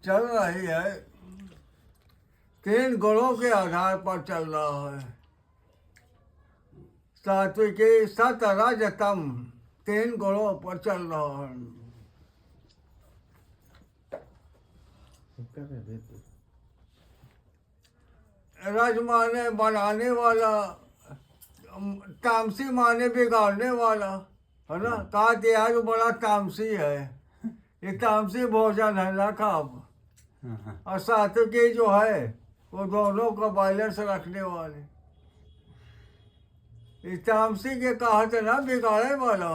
चल रही है, 3 गुणों के आधार पर चल रहा है। सात्विकी सत रज तम, 3 गुणों पर चल रहा है। रज माने बनाने वाला, तामसी माने बिगाड़ने वाला, है ना। कहा दिया जो बड़ा तामसी है, ये तामसी भोजन है ना खाब। और सात्विकी जो है वो दोनों का बैलेंस रखने वाले। इस तामसी के कहा थे ना बिगाड़े वाला।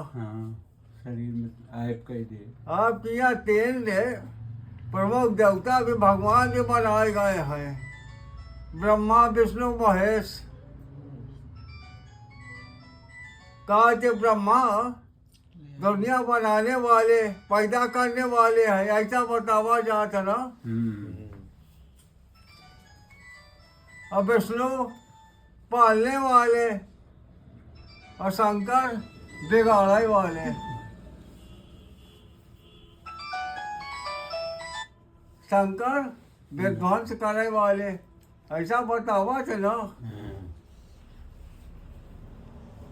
शरीर में आयब कह दे। आप यहाँ 3 ने प्रमुख देवता भी भगवान के बनाए गए हैं, ब्रह्मा विष्णु महेश। कहा कि ब्रह्मा दुनिया बनाने वाले, पैदा करने वाले हैं, ऐसा बतावा जाता ना। और विष्णु पालने वाले और शंकर बिगाड़ने वाले। शंकर विध्वंस करने वाले, ऐसा बतावा थे ना।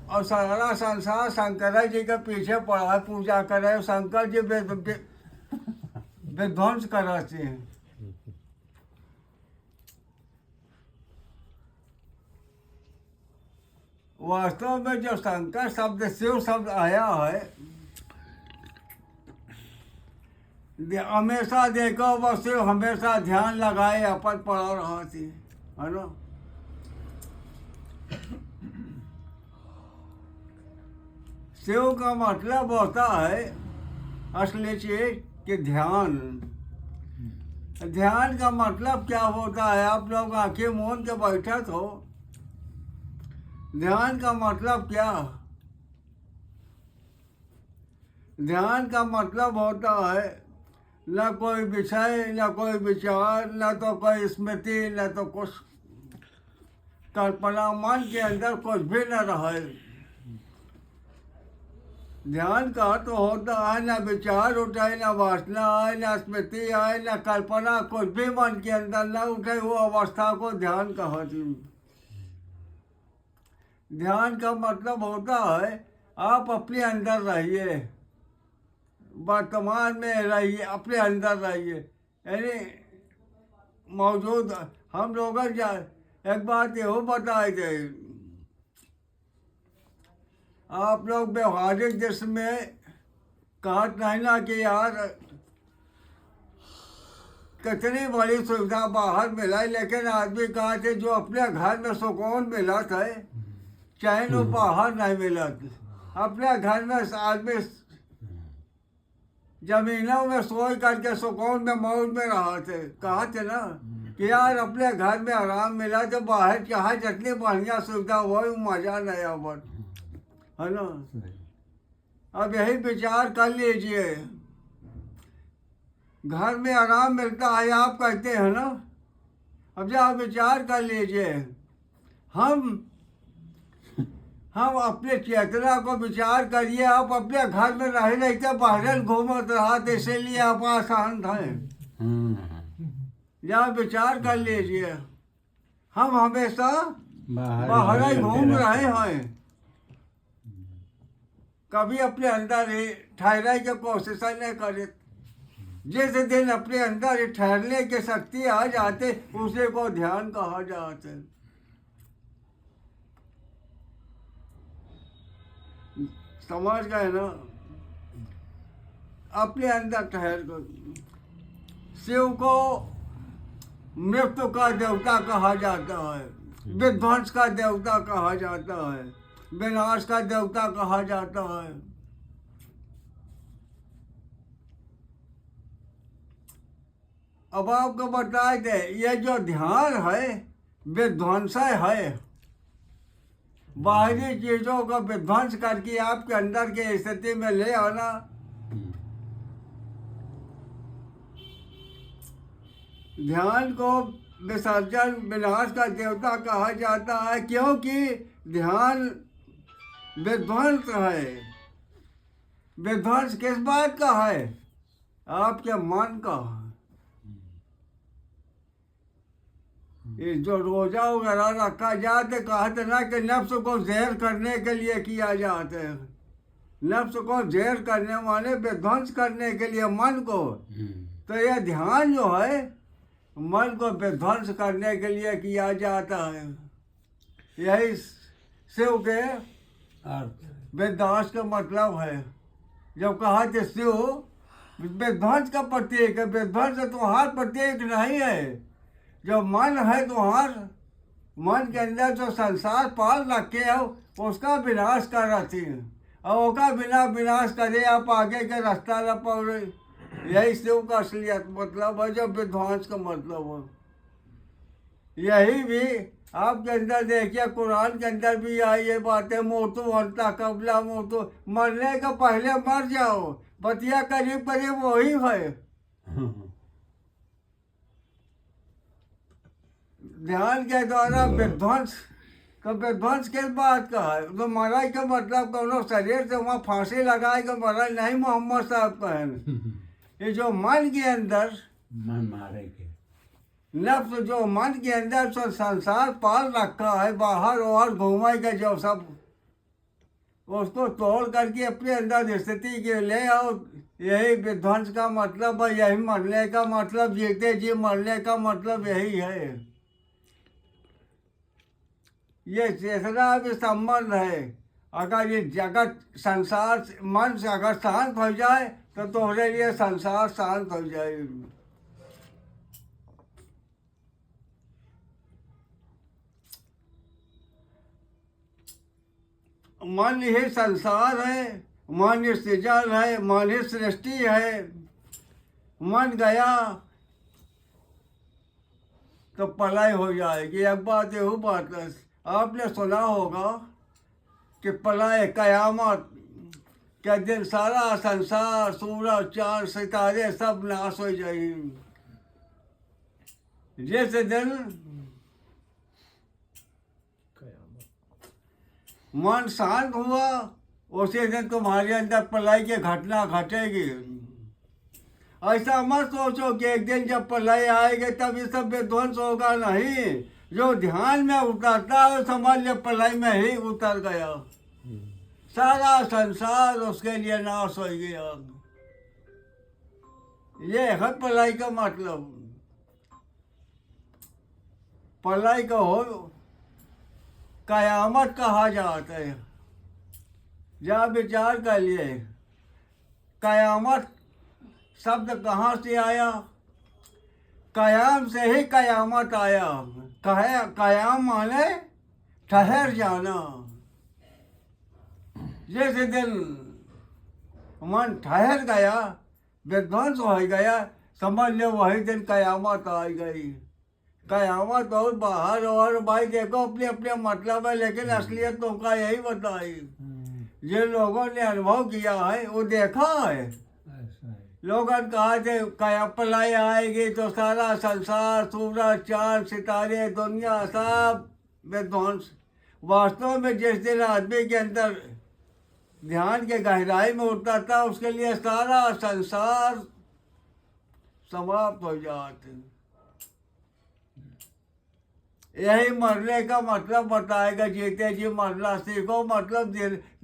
और सारा संसार शंकर जी के पीछे पड़ा है, पूजा करे। शंकर जी विध्वंस कराते हैं। वास्तव में जो शंकर शब्द, शिव शब्द आया है, हमेशा देखो वो शिव हमेशा ध्यान लगाए अपन पड़ा रहा थी, है ना। शिव का मतलब होता है असली चीज कि ध्यान। ध्यान का मतलब क्या होता है? आप लोग आंखें मूंद के बैठे हो, ध्यान का मतलब क्या? ध्यान का मतलब होता है न कोई विषय, न कोई विचार, न तो कोई स्मृति, न तो कुछ कल्पना, मन के अंदर कुछ भी न रहे। ध्यान का तो होता है न विचार उठे, न वासना आए, न स्मृति आए, न कल्पना, कुछ भी मन के अंदर न उठे, वो अवस्था को ध्यान कहती। ध्यान का मतलब होता है आप अपने अंदर रहिए, वर्तमान में रहिए, अपने अंदर रहिए, यानी मौजूद। हम लोग एक बात ये बताए थे, आप लोग व्यवहारिक दृश्य में कहत नहीं ना कि यार कितनी बड़ी सुविधा बाहर मिला, लेकिन आदमी कहा थे जो अपने घर में सुकून मिला था, चैन वो बाहर नहीं मिला। अपने घर में आदमी जमीनों में सोए करके सुकून में मौज में रहा थे। कहा थे ना कि यार अपने घर में आराम मिला, तो बाहर चाहे जितनी बढ़िया सुविधा वही मजा नहीं आवत, है ना। अब यही विचार कर लीजिए, घर में आराम मिलता है आप कहते हैं ना। अब जब आप विचार कर लीजिए, हम अपने चेतना को विचार करिए। आप अपने घर में रह रहे थे, बाहर घूमत रहा, इसीलिए आप आसान थे। जब विचार कर लीजिए, हम हमेशा बाहर ही घूम रहे हैं, कभी अपने अंदर ही ठहरने की कोशिश नहीं करे। जिस दिन अपने अंदर ही ठहरने की शक्ति आ जाते, उसे को ध्यान कहा जाता। समझ गए ना। अपने अंदर ठहर कर। शिव को मृत्यु का देवता कहा जाता है, विध्वंस का देवता कहा जाता है, विनाश का देवता कहा जाता है। अब आपको बताए थे, ये जो ध्यान है विध्वंस है, बाहरी चीजों का विध्वंस करके आपके अंदर के स्थिति में ले आना। ध्यान को विसर्जन, विनाश का देवता कहा जाता है, क्योंकि ध्यान विध्वंस है। विध्वंस किस बात का है? आपके मन का। ये जो रोजा वगैरह रखा जाते कहते ना कि नफ्स को जहर करने के लिए किया जाता है। नफ्स को जहर करने वाले विध्वंस करने के लिए मन को, तो यह ध्यान जो है मन को विध्वंस करने के लिए किया जाता है। यही शिव के विध्वंस का मतलब है। जब कहा कि शिव विध्वंस का प्रतीक है, विध्वंस तुम्हार प्रतीक नहीं है। जो मन है तुम्हार, मन के अंदर जो संसार पाल रखे हो उसका विनाश कर रही है, और उसका बिना विनाश करे आप आगे के रास्ता न पड़े। यही शिव का असलियत मतलब है, जो विध्वंस का मतलब है। यही भी आपके अंदर देखिए, कुरान के अंदर भी आई ये बातें, मोतू अंता कबला मोतू, मरने का पहले मर जाओ, बतिया करीब करीब वही है। ध्यान के द्वारा विध्वंस, तो विध्वंस किस बात का है? तो मराई का मतलब कौनो शरीर से वहाँ फांसी लगाए का मराई नहीं, मोहम्मद साहब कहें। ये जो मन के अंदर मन मारे के नफ्स, जो मन के अंदर जो संसार पाल रखा है, बाहर और घूमे के जो सब, उसको तोड़ करके अपने अंदर स्थिति के ले आओ। यही विध्वंस का मतलब है, यही मरने का मतलब, जीते जी मरने का मतलब यही है। ये चेतना भी संबंध है। अगर ये जगत संसार मन से अगर शांत हो जाए तो तुम्हारे लिए संसार शांत हो जाएगी। मन ही संसार है, मन ही सृजन है, मन ही सृष्टि है। मन गया तो पलाई हो जाएगी। एक बात यही बात है, आपने सुना होगा कि प्रलय कयामत के दिन सारा संसार, सूरज चांद सितारे सब नाश हो जाएंगे। जिस दिन मन शांत हुआ उसी दिन तुम्हारे अंदर प्रलय की घटना घटेगी। ऐसा मत सोचो कि एक दिन जब प्रलय आएगी तब ये सब विध्वंस होगा, नहीं। जो ध्यान में उतरता है समझ ले प्रलय में ही उतर गया, सारा संसार उसके लिए नाश हो गया। ये है प्रलय का मतलब। प्रलय को हो कयामत कहा जाता है। जब विचार कर लिए कयामत शब्द कहाँ से आया? कयाम से ही कयामत आया। कयाम माने ठहर जाना। जिस दिन मन ठहर गया, विध्वंस हो गया, समझ लो वही दिन कयामत आ गई। कयामत और बाहर और भाई देखो अपने अपने मतलब है, लेकिन असलियत तुमका यही बताई। जिन लोगों ने अनुभव किया है वो देखा है। लोगों ने कहा थे कया प्रलय आएगी तो सारा संसार, सूरज चांद सितारे दुनिया सब विध्वंस। वास्तव में जिस दिन आदमी के अंदर ध्यान के गहराई में उतरता उसके लिए सारा संसार समाप्त हो जाते। यही मरने का मतलब बताएगा। जीते जी मरना सीखो। मतलब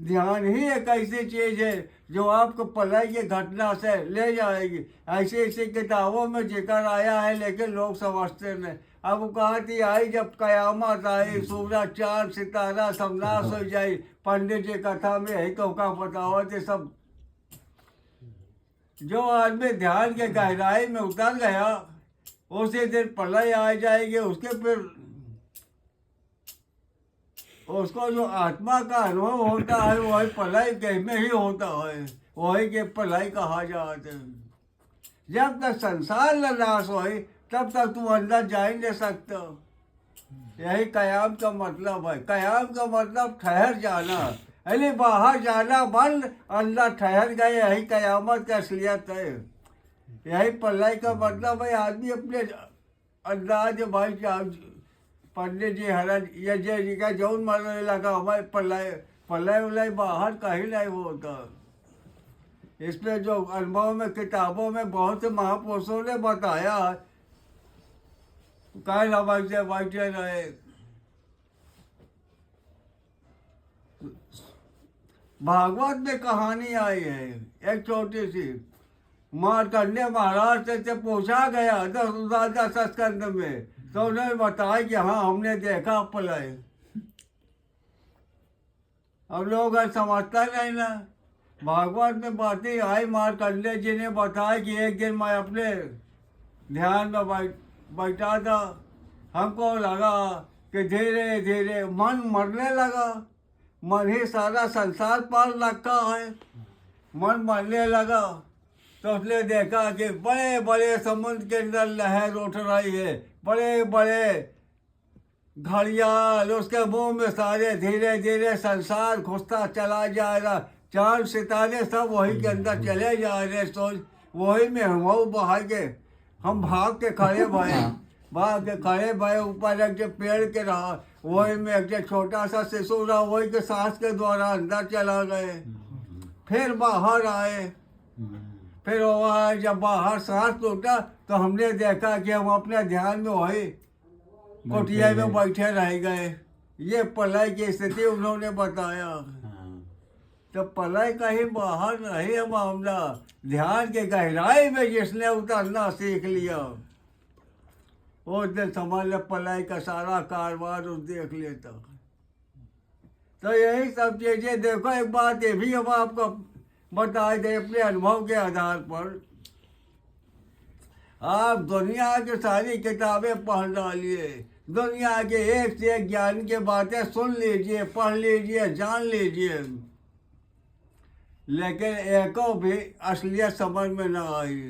ध्यान ही एक ऐसी चीज है जो आपको प्रलय की घटना से ले जाएगी। ऐसी ऐसी किताबों में जिक्र आया है, लेकिन लोग समझते नहीं। अब कहा थी आई जब कयामत आई, सूरज चांद सितारा सब नाश हो जाए। पंडित जी कथा में यही तो का बताओ थे सब। जो आदमी ध्यान के गहराई में उतर गया उसी दिन प्रलय आ जाएगी। उसके फिर उसको जो आत्मा का अनुभव होता है वही प्रलय के में ही होता है, वही के प्रलय कहा जाता है। जब तक संसार न नाश हो तब तक तुम अंदर जा ही नहीं सकते। यही कयाम का मतलब है। कयाम का मतलब ठहर जाना, यानी बाहर जाना बंद, अंदर ठहर गए। यही कयामत का असलियत है। यही प्रलय का मतलब है। आदमी अपने अंदाज भाई पंडित जी हरज यजय जी का जौन मरने लगा हमारे प्रलय उलय बाहर कहीं नहीं होता। इसमें जो अनुभव में किताबों में बहुत से महापुरुषों ने बताया कल समझते बैठे रहे। भागवत में कहानी आई है एक छोटी सी। मार्कंडेय महाराज से पूछा गया दस स्कंद में, तो उन्होंने बताया कि हाँ हमने देखा प्रलय। अब लोग समझता नहीं ना। भागवत में बातें आई, मार्कंडेय जी ने बताया कि एक दिन मैं अपने ध्यान में बैठा था, हमको लगा कि धीरे धीरे मन मरने लगा। मन ही सारा संसार पाल रखा है। मन मरने लगा तो उसने देखा कि बड़े बड़े समुद्र के अंदर लहर उठ रही है, बड़े बड़े घड़ियाल उसके मुंह में सारे, धीरे धीरे संसार घुसता चला जा रहा। चांद सितारे सब वही के अंदर चले जा रहे। सोच वही में हम बहा के हम भाग के खड़े भये, भाग के खड़े भये। ऊपर एक जो पेड़ के रहा, वही में एक जो छोटा सा शिशु रहा, वही के सांस के द्वारा अंदर चला गए। फिर बाहर आए, फिर वहाँ जब बाहर सांस टूटा तो हमने देखा कि हम अपने ध्यान में वही कुटिया में बैठे रह गए। ये प्रलय की स्थिति उन्होंने बताया। तो प्रलय कहीं बाहर नहीं है मामला, ध्यान के गहराई में जिसने उतरना सीख लिया वो दिन समझ ले प्रलय का सारा कारोबार उस देख लेता। तो यही सब चीजें देखो। एक बात ये भी हम आपको बताए थे अपने अनुभव के आधार पर। आप दुनिया की सारी किताबें पढ़ डालिए, दुनिया के एक से एक ज्ञान की बातें सुन लीजिए, पढ़ लीजिए, जान लीजिए, लेकिन एको भी असलियत समझ में न आई।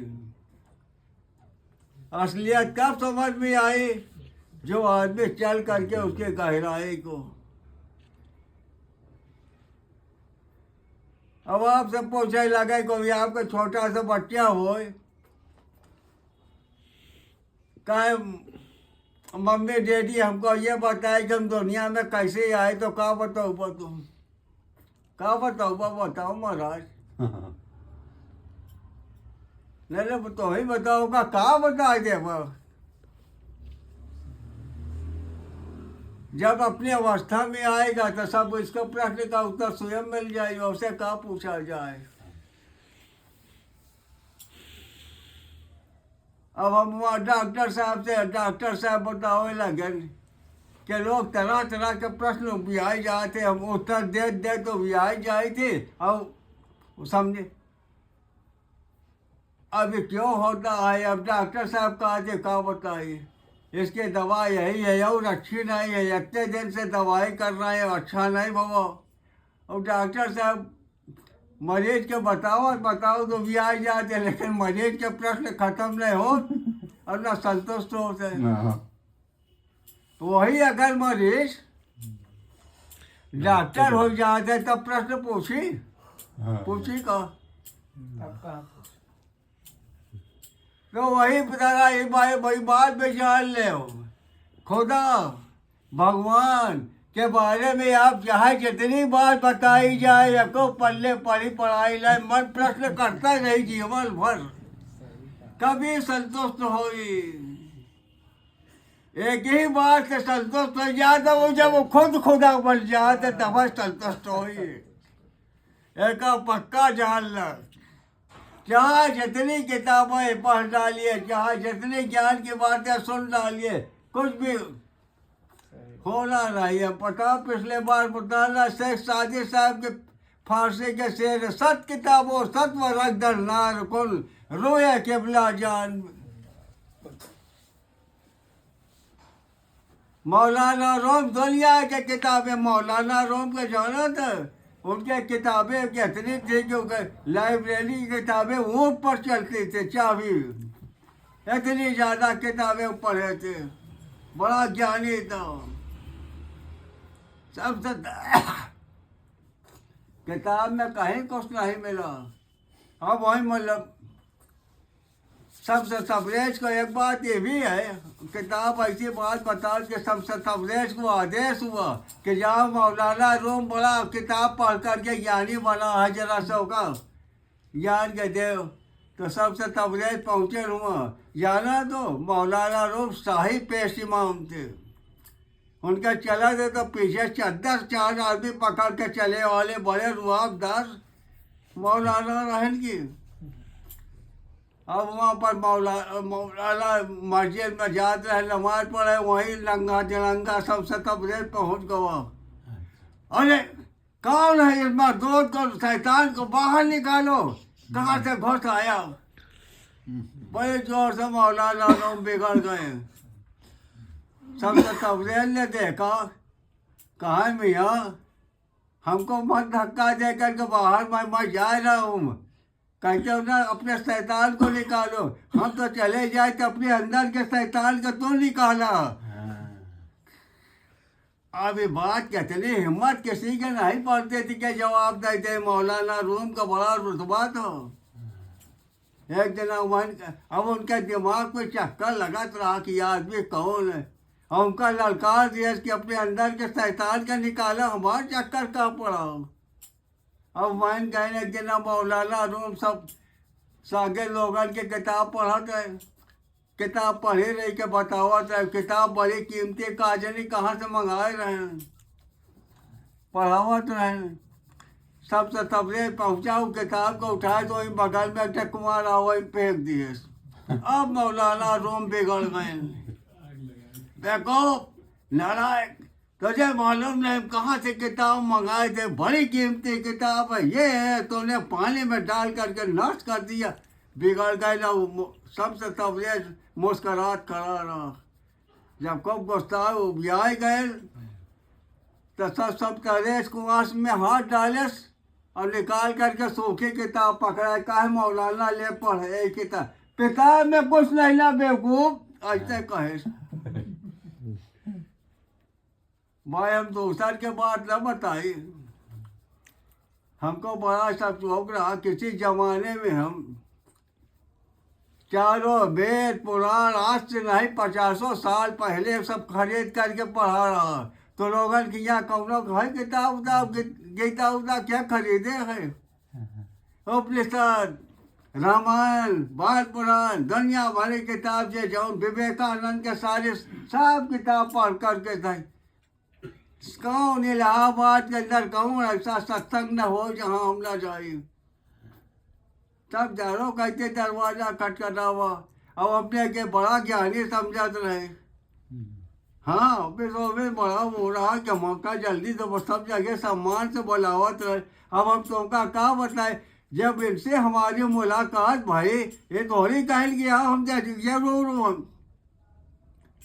असलियत कब समझ में आई? जो आदमी चल करके उसके गहराई को। अब आपसे पूछे लगे कोई आपका छोटा सा बच्चा हो, कहे मम्मी डैडी हमको ये बताए कि हम दुनिया में कैसे आए, तो क्या बताओ तुम, क्या बताओ बताओ महाराज। नहीं तो ही बताओगा, क्या बता दे। जब अपनी अवस्था में आएगा तो सब इसका प्रश्न का उत्तर स्वयं मिल जाएगा, उसे क्या पूछा जाए। अब हम डॉक्टर साहब बताओ लगे कि लोग तरह तरह के प्रश्न बिहाई जाते, हम उत्तर दे तो बिहाई जाए थे। अब समझे अभी क्यों होता है। अब डॉक्टर साहब कहा थे क्या बताइए, इसकी दवा यही है और अच्छी नहीं है, इतने दिन से दवाई कर रहे हैं, अच्छा नहीं बाबा। और डॉक्टर साहब मरीज के बताओ तो भी आ जाते, लेकिन मरीज के प्रश्न खत्म नहीं हो और ना संतुष्ट होते। वही अगर मरीज डॉक्टर हो जाते तब प्रश्न पूछी का। तो वही बताना ये भाई बात में जान ले खुदा भगवान के बारे में आप चाहे जितनी बात बताई जाए, आपको पल्ले पढ़ाई लाए, मन प्रश्न करता नहीं जीवन भर, कभी संतुष्ट हो। एक ही बात से संतुष्ट हो जाता वो जब वो खुद खुदा बन जाते तब संतुष्ट हो। एक पक्का जान ल, चाहे जितनी किताबें पढ़ डालिए, चाहे जितनी ज्ञान की बातें सुन डालिए, कुछ भी होना नहीं है। पता पिछले बार बताना शेख साजिद साहब के फांसी के शेर, सत किताबों सत्व रख दर नार कुल रोया केबला जान। मौलाना रोम दुनिया के किताबें, मौलाना रोम के जाना था, उनके किताबें कितनी थी कि लाइब्रेरी की किताबें ऊँट पर चलती थी, चाबी इतनी ज़्यादा किताबें पढ़े थे, बड़ा ज्ञानी था। सबसे किताब में कहीं कुछ नहीं मिला। अब वही मतलब सबसे तबरेज को एक बात ये भी है, किताब ऐसी बात बताओ कि सबसे तबरेज को आदेश हुआ कि जाओ मौलाना रूम बड़ा किताब पढ़ करके ज्ञानी बना है, जरा सौ का ज्ञान के देव। तो सबसे तबरेज पहुँचे हुआ जाना तो मौलाना रूम शाही पेश इमाम थे। उनका चला गए तो पीछे 10 आदमी पकड़ के चले वाले बड़े रुआबदार मौलाना रहन की। अब वहाँ पर मौलाना मस्जिद में जाते रहे, नमाज पढ़े, वहीं लंगा जलंगा सबसे तबरेज पहुँच गया। अरे कौन है इसमें, दो को शैतान को बाहर निकालो, कहाँ से घुस आया। बड़े जोर से मौलाना लोग बिगड़ गए। सबसे तबरेज ने देखा, कहा मियाँ हमको मत धक्का दे करके बाहर, मैं जा रहा हूँ। कहते ना अपने शैतान को निकालो। हम तो चले जाए तो अपने अंदर के शैतान को तो निकाला। अभी बात कितनी हिम्मत किसी के नहीं पड़ती थी कि जवाब दे दे। मौलाना रूम का बड़ा रुतबा था। एक दिन अब उनके दिमाग में चक्कर लगा रहा कि आदमी कौन है, और उनका ललकार दिया कि अपने अंदर के शैतान का निकाला। हमारा चक्कर कहाँ पड़ा। अब मैं गए एक दिन मौलाना रूम सब सागे लोगन के किताब पढ़त है, किताब पढ़े रही के बतावत है। किताब बड़ी कीमती काजनी कहाँ से मंगाए रहे, पढ़ावत रहे। सबसे तबरेज पहुँचा, किताब को उठाए तो वही बगल में एक कुमार आ वही फेंक दिए। अब मौलाना रूम बिगड़ गए। देखो नारायण, तुझे मालूम नहीं कहाँ से किताब मंगाए थे, बड़ी कीमती किताब है, ये है तूने पानी में डाल करके नष्ट कर दिया। बिगड़ गए ना। सबसे तबरेज मुस्कराहट खड़ा रहा। जब कब गुस्ताए उबियाए गए तो सब तबरेज कुआस में हाथ डाले और निकाल करके सूखी किताब पकड़ा। कहे मौलाना ले पढ़े किताब, किताब में कुछ नहीं ना बेवकूफ, ऐसे कहे। भाई हम दूसर के बात न बताई। हमको बड़ा सब शौक रहा। किसी जमाने में हम चारों वेद पुराण आज से नहीं 50 साल पहले सब खरीद करके पढ़ा रहा। तो लोगन की यहाँ कौनो है किताब उताब, गीता उता क्या खरीदे है। उपनिषद, रामायण, बाल पुराण, दुनिया भरी किताब से जो विवेकानंद के सारे सब किताब पढ़ करके थे। कौन इलाहाबाद के अंदर कौन ऐसा सत्संग न हो जहाँ हम न जाए। सब जानो कहते दरवाजा खटखटावा। अब अपने के बड़ा ज्ञानी समझत रहे। हाँ फिर तो फिर बड़ा हो रहा कि मौका जल्दी तो सब जगह सम्मान से बुलावत रहे। अब हम तुमका क्या बताए, जब इनसे हमारी मुलाकात भाई ये थोड़ी कहल गया हम जरूर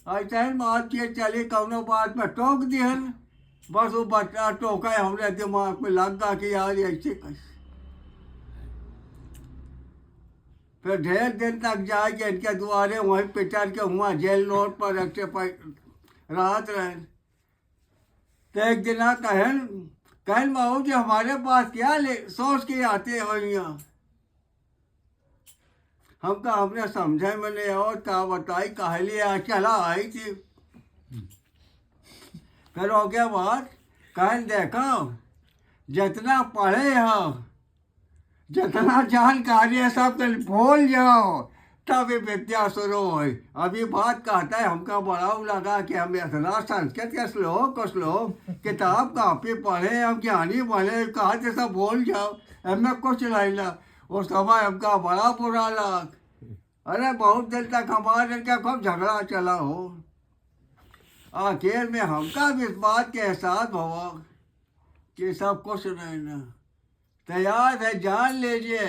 ऐसा ही बातचीत चली। कौनो बात में टोक दिहन, बस वो बच्चा टोका हमने दिमाग में लग गया कि यार ऐसे कैसे। फिर ढेर दिन तक जाके इनके द्वारे वहीं पिटर के हुआ जेल रोड पर रखे रात रहे। तो एक दिन कहन बाबू जी हमारे पास क्या ले सोच के आते हो यहाँ। हमका हमने समझे मैंने और क्या बताई कहलिए चला आई थी। फिर हो गया बात, कहन देखो जितना पढ़े हो, जितना जानकारी है सब भूल जाओ, तभी विद्या शुरू हो। अभी बात कहता है हमका बड़ा लगा कि हम इतना संस्कृत के श्लोक किताब काफी पढ़े, हम ज्ञानी बने, कहा से सब भूल जाओ, हमें कुछ नहीं ला। उस समय हमका बड़ा बुरा लगा। अरे बहुत देर तक हमारे क्या खूब झगड़ा चला हो। आखिर में हमका भी इस बात के एहसास हुआ कि सब कुछ नहीं ना। तैयार है जान लीजिए,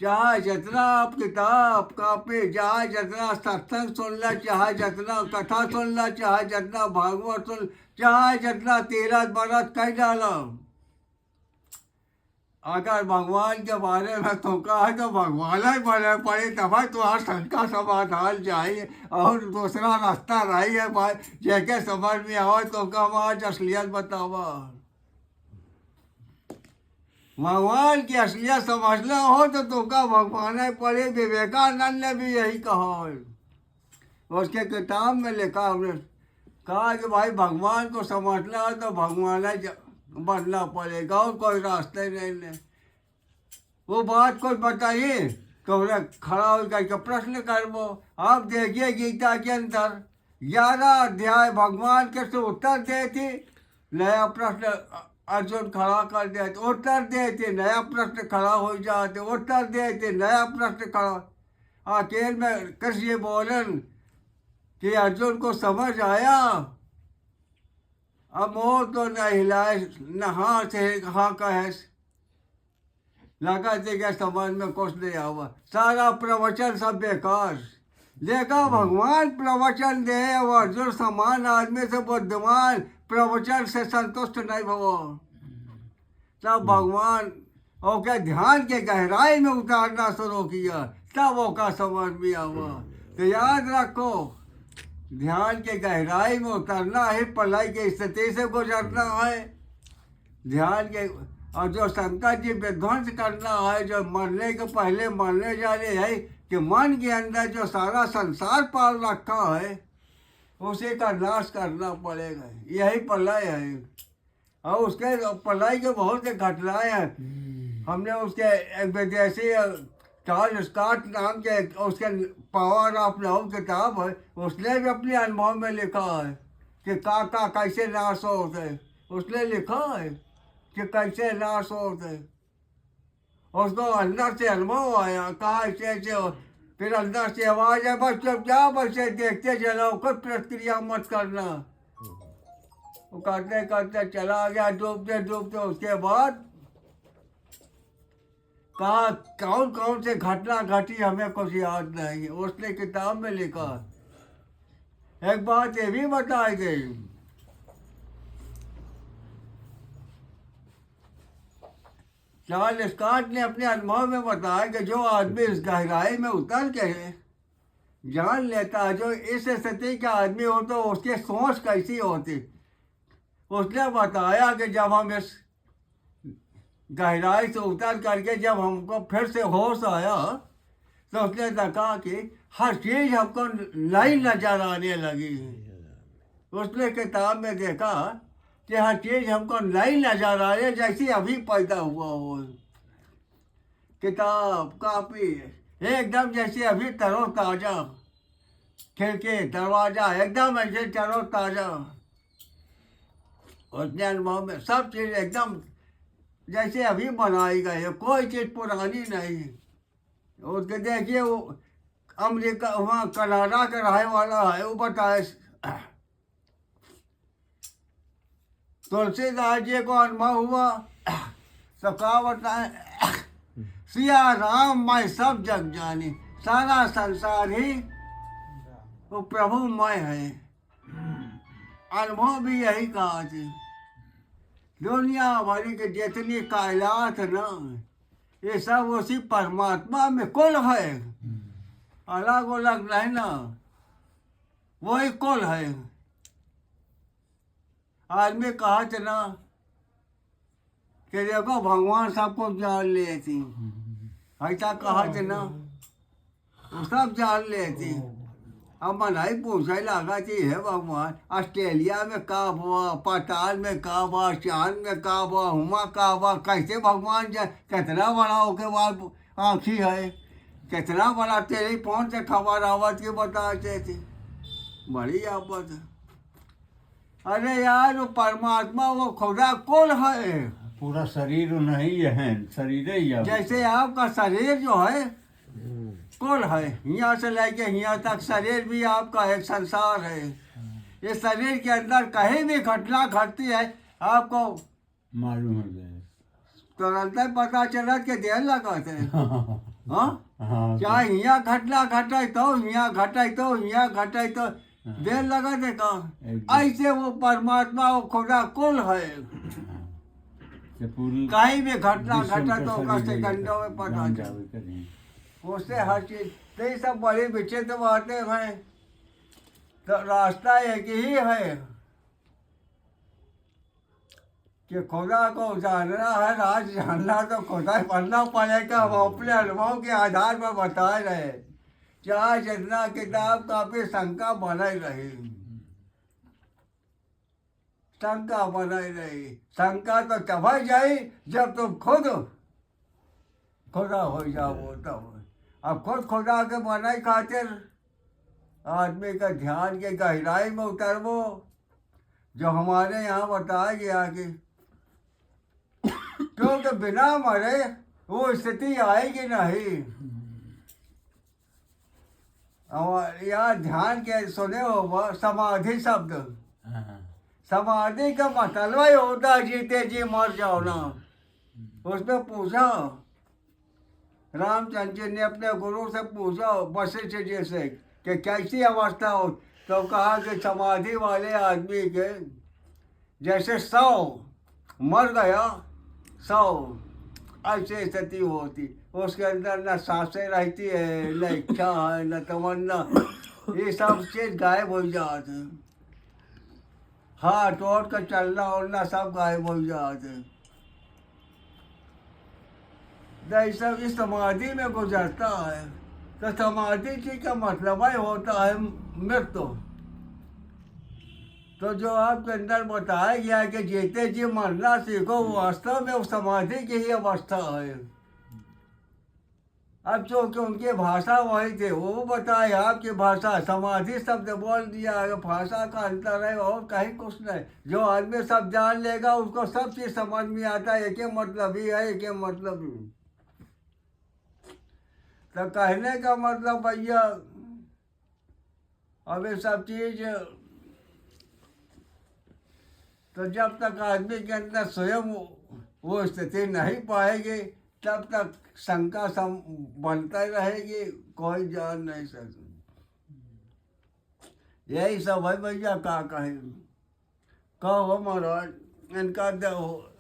चाहे जितना आप किताब कापी, चाहे जितना सत्संग सुन ला, चाहे जितना कथा सुन ला, चाहे जितना भागवत सुन, चाहे जितना तीरथ बरत कह डालो, अगर भगवान के बारे में तो कहा है तो भगवान ही बने पड़े तब तुम्हारा शंका समाधान चाहिए और दूसरा रास्ता रही है भाई। जैसे समझ में आओ तो कम आज असलियत बतावा। भगवान की असलियत समझना हो तो तुमका भगवान ही पड़े। विवेकानंद ने भी यही कहा है, उसके किताब में लिखा। हमने कहा कि भाई भगवान को समझना हो तो भगवान ही बनना पड़ेगा और कोई रास्ते नहीं। वो बात कोई बताइए तो उन्हें खड़ा होकर के प्रश्न करबो। आप देखिए गीता के अंदर 11 अध्याय भगवान के से उत्तर देती, नया प्रश्न अर्जुन खड़ा कर देते, उत्तर देते, नया प्रश्न खड़ा हो जाते, उत्तर देते, नया प्रश्न खड़ा। आखिर में कृष्ण बोलन कि अर्जुन को समझ आया, अब मोह तो न हिलाए न हाँ से हाँ कहे, लगा थे क्या समझ में कुछ नहीं आवा, सारा प्रवचन सब बेकार। देखा भगवान प्रवचन दे और अर्जुन समान आदमी से बुद्धिमान प्रवचन से संतुष्ट नहीं भवो, तब भगवान ओके ध्यान के गहराई में उतारना शुरू किया, तब ओका समझ में आवा। तो याद रखो, ध्यान के गहराई में उतरना है, पलाई की स्थिति से गुजरना है ध्यान के। और जो शंकर जी विध्वंस करना है, जो मरने के पहले मरने जा रहे है कि मन के अंदर जो सारा संसार पाल रखा है उसी का नाश करना पड़ेगा, यही प्रलय है। और उसके प्रलय के बहुत से घटनाएं हैं। हमने उसके एक विदेशी चार्ल्स स्कॉट नाम के उसके पावर ऑफ लव किताब है, उसने भी अपने अनुभव में लिखा है कि का कैसे नाश होते, उसने लिखा है कि कैसे नाश होते। उसको अंदर से अनुभव आया, कहा ऐसे हो, फिर अंदर से आवाज है, बस जब जा बच्चे देखते चलो, कुछ प्रतिक्रिया मत करना। वो करते करते चला गया, डूबते डूबते। उसके बाद कहा कौन कौन से घटना घटी हमें कुछ याद नहीं, उसने किताब में लिखा। एक बात ये भी बताई गई, चार्ल्स स्कॉट ने अपने अनुभव में बताया कि जो आदमी इस गहराई में उतर के जान लेता है, जो इस स्थिति का आदमी हो तो उसकी सोच कैसी होती। उसने बताया कि जब हम इस गहराई से उतर करके जब हमको फिर से होश आया तो उसने देखा कि हर चीज हमको नई नजर आने लगी। उसने किताब में देखा कि हर चीज हमको नई नजर आ रही जैसी अभी पैदा हुआ हो। किताब कापी एकदम जैसे अभी तरोताजा, खिड़की दरवाजा एकदम ऐसे तरोताजा। उसने अनुभव में सब चीज एकदम जैसे अभी बनाई गई है, कोई चीज पुरानी नहीं। उसके देखिए वो अमेरिका वहाँ कनाडा का रहने वाला है, वो बताए तुलसीदास जी को अनुभव हुआ तो क्या बताए, सिया राम मैं सब जग जानी, सारा संसार ही वो प्रभुमय है। अनुभव भी यही कहा थी, दुनिया भरी के जितनी कायनात ना, ये सब उसी परमात्मा में कुल है, अलग अलग नहीं ना, वही कुल है। आदमी कहा था ना कि देखो भगवान सबको जान लेती, ऐसा कहा था ना, वो सब जान लेती। अब मनाई पूछने लगा कि है भगवान ऑस्ट्रेलिया में का हुआ, पाताल में का हुआ, चांद में का हुआ, हुमा का हुआ, कैसे भगवान जाए, कितना बड़ा होके बाद आँखी है, कितना बड़ा तेरे फोन से खबर आवत की बताते थे, बड़ी आपत है। अरे यार वो परमात्मा वो खुदा कुल है, पूरा शरीर नहीं है, शरीर ही है। जैसे आपका शरीर जो है कुल है, यहाँ से लेके यहाँ तक शरीर भी आपका एक संसार है। इस शरीर के अंदर कहीं भी घटना घटती है आपको मालूम हो जाए, तुरंत ही पता चला कि देर लगाते हैं। हाँ, हाँ, क्या यहाँ घटना घटाई तो यहाँ घटाई तो यहाँ घटाई तो देर लगा दे का। ऐसे वो परमात्मा वो खुदा कुल है, कहीं भी घटना घटा तो उसका सेकंडों में पता चले, उससे हर चीज। तो ये सब बड़ी विचित्र बातें हैं। तो रास्ता एक ही है कि खुदा को जानना है, राज जानना तो खुदा पढ़ना पड़ेगा। हम अपने अनुभव के आधार पर बता रहे, चाहे जितना किताब काफी शंका बनाई रही, शंका बनाई रही। शंका तो तब जाई जब तुम खुद खुदा हो जाओ तब। अब खुद खुदा के बनाई खातिर आदमी का ध्यान के गहराई में उतरवो, जो हमारे यहाँ बताया गया कि क्योंकि बिना मरे वो स्थिति आएगी नहीं। और यहाँ ध्यान के सुने हो समाधि शब्द, हाँ। समाधि का मतलब ही होता है जीते जी मर जाओ ना। उसमें पूछा रामचंद्र जी ने अपने गुरु से पूछा वशिष्ठ जी से कि कैसी अवस्था हो, तो कहा कि समाधि वाले आदमी के जैसे 100 मर गया 100 ऐसी स्थिति होती, उसके अंदर न सांसें रहती है, न इच्छा है, न तमन्ना, ये सब चीज गायब हो जाते, हाथ तोड़ कर चलना उड़ना सब गायब हो जाते। तो सब इस समाधि में गुजरता है। तो समाधि जी का मतलब ही होता है मृत्यु। तो जो आपके अंदर बताया गया है कि जीते जी मरना सीखो, वो वास्तव में उस समाधि की ही अवस्था है। अब चूंकि उनकी भाषा वही थे, वो बताए आपकी भाषा, समाधि शब्द बोल दिया है, भाषा का अंतर है और कहीं कुछ नहीं। जो आदमी सब जान लेगा उसको सब चीज समझ में आता है, एक ही मतलब ही है, एक ही मतलब ही। तो कहने का मतलब भैया अब ये सब चीज तो जब तक आदमी के अंदर स्वयं वो स्थिति नहीं पाएगी तब तक शंका बनता रहेगी, कोई जान नहीं सकता। यही सब है भैया, क्या कहे कहो महाराज इनका दो।